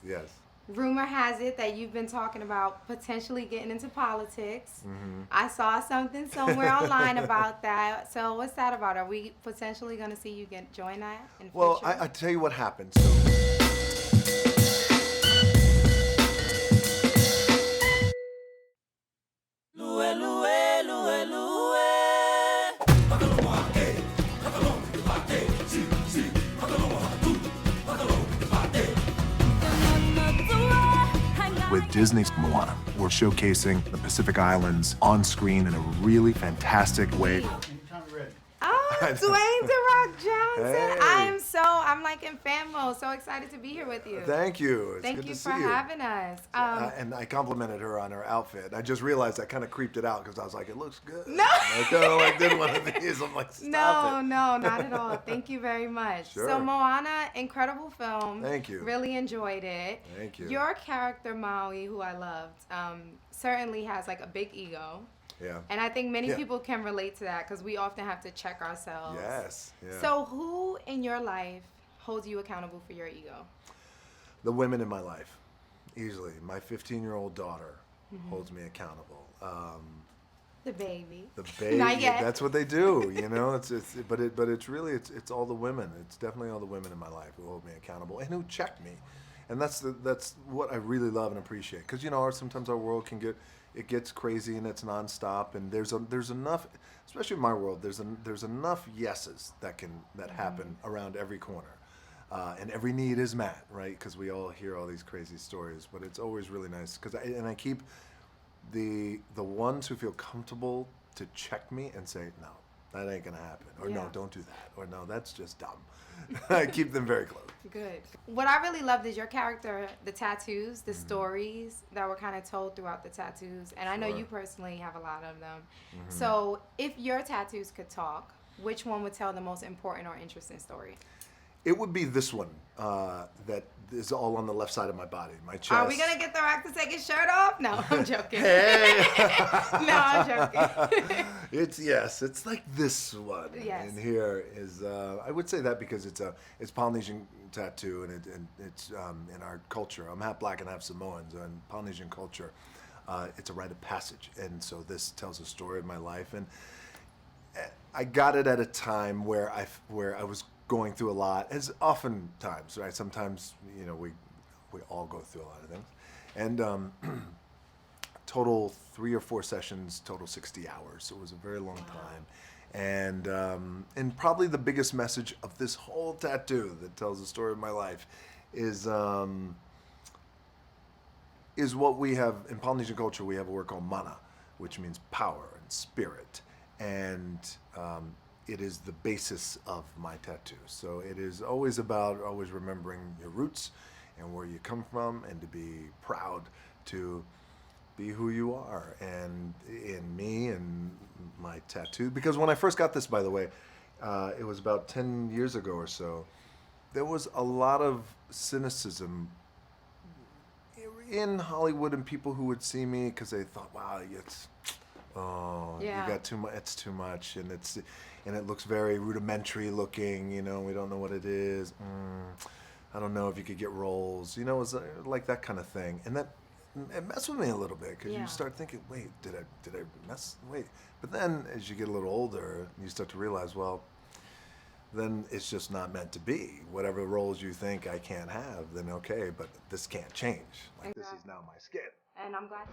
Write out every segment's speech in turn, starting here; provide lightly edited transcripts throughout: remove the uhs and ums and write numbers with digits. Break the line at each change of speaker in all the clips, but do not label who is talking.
Yes.
Rumor has it that you've been talking about potentially getting into politics. I saw something somewhere online about that. So what's that about? Are we potentially going to see you join that in the
Well,
future?
I tell you what happened. So. With Disney's Moana, we're showcasing the Pacific Islands on screen in a really fantastic way.
Oh, Dwayne "The Rock" Johnson.
Hey.
I'm like in fan mode. So excited to be here with you.
Thank you. It's
Thank
good
you
to
for
see you.
having us.
And I complimented her on her outfit. I just realized I kind of creeped it out because I was like, it looks good.
No.
I kind of like did one of these. I'm like, stop it.
No, not at all. Thank you very much.
Sure.
So Moana, incredible film.
Thank you.
Really enjoyed it.
Thank you.
Your character Maui, who I loved, certainly has like a big ego.
Yeah.
And I think many people can relate to that because we often have to check ourselves.
Yes. Yeah.
So who in your life holds you accountable for your ego?
The women in my life, easily. My 15-year-old daughter holds me accountable.
The baby.
The baby.
Not yet.
That's what they do, you know. But it's really all the women. It's definitely all the women in my life who hold me accountable and who check me, and that's what I really love and appreciate. Because sometimes our world gets crazy and it's nonstop, and there's enough, especially in my world. There's enough yeses that happen around every corner. And every need is met, right? Because we all hear all these crazy stories, but it's always really nice because I keep the ones who feel comfortable to check me and say, no, that ain't gonna happen, or no, don't do that, or no, that's just dumb. I keep them very close.
Good. What I really loved is your character, the tattoos, the stories that were kind of told throughout the tattoos, and I know you personally have a lot of them. So if your tattoos could talk, which one would tell the most important or interesting story?
It would be this one that is all on the left side of my body, my chest.
Are we gonna get The Rock to take his shirt off? No, I'm joking.
Hey.
No, I'm joking.
It's like this one.
Yes.
And here is I would say that because it's Polynesian tattoo and it's in our culture. I'm half black and half Samoan, so in Polynesian culture, it's a rite of passage, and so this tells a story of my life. And I got it at a time where I was going through a lot, as oftentimes, right? Sometimes, we all go through a lot of things. And total 3 or 4 sessions, total 60 hours. So it was a very long time. And probably the biggest message of this whole tattoo that tells the story of my life is what we have in Polynesian culture. We have a word called mana, which means power and spirit. And it is the basis of my tattoo. So it is always about always remembering your roots and where you come from, and to be proud to be who you are, and in me and my tattoo. Because when I first got this, by the way, it was about 10 years ago or so, there was a lot of cynicism in Hollywood, and people who would see me because they thought, wow, you got too much. It's too much, and it looks very rudimentary looking. We don't know what it is. I don't know if you could get roles. It was like that kind of thing, and that it messed with me a little bit because you start thinking, wait, did I mess? Wait, but then as you get a little older, you start to realize, well, then it's just not meant to be. Whatever roles you think I can't have, then okay, but this can't change. Like this is now my skin.
And I'm glad.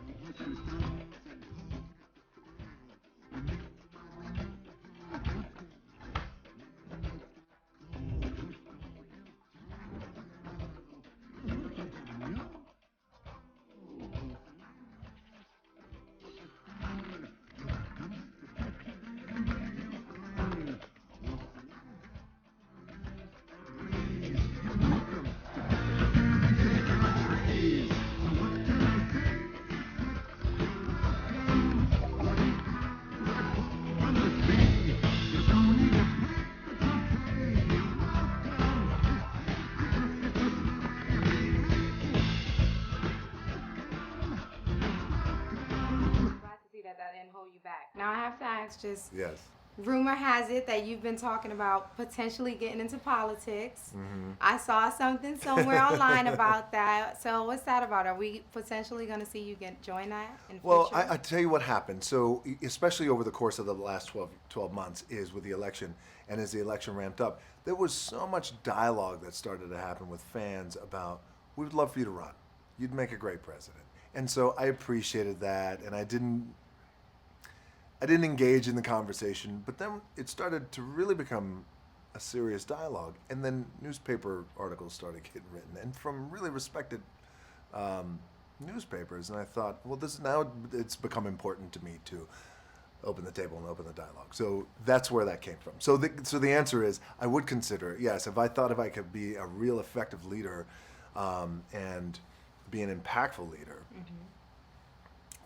That didn't hold you back. Now I have to ask, just
Yes.
rumor has it that you've been talking about potentially getting into politics. I saw something somewhere online about that. So what's that about? Are we potentially going to see you join that in the
Well,
future?
I tell you what happened. So, especially over the course of the last 12 months, is with the election, and as the election ramped up, there was so much dialogue that started to happen with fans about, we would love for you to run. You'd make a great president. And so I appreciated that, and I didn't engage in the conversation, but then it started to really become a serious dialogue, and then newspaper articles started getting written, and from really respected newspapers, and I thought, well, it's become important to me to open the table and open the dialogue. So that's where that came from. So the answer is, I would consider, yes, if I could be a real effective leader and be an impactful leader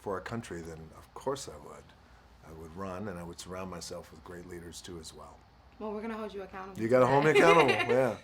for our country, then of course I would. I would run, and I would surround myself with great leaders too as well.
Well, we're going to hold you accountable.
You got to hold me accountable, yeah.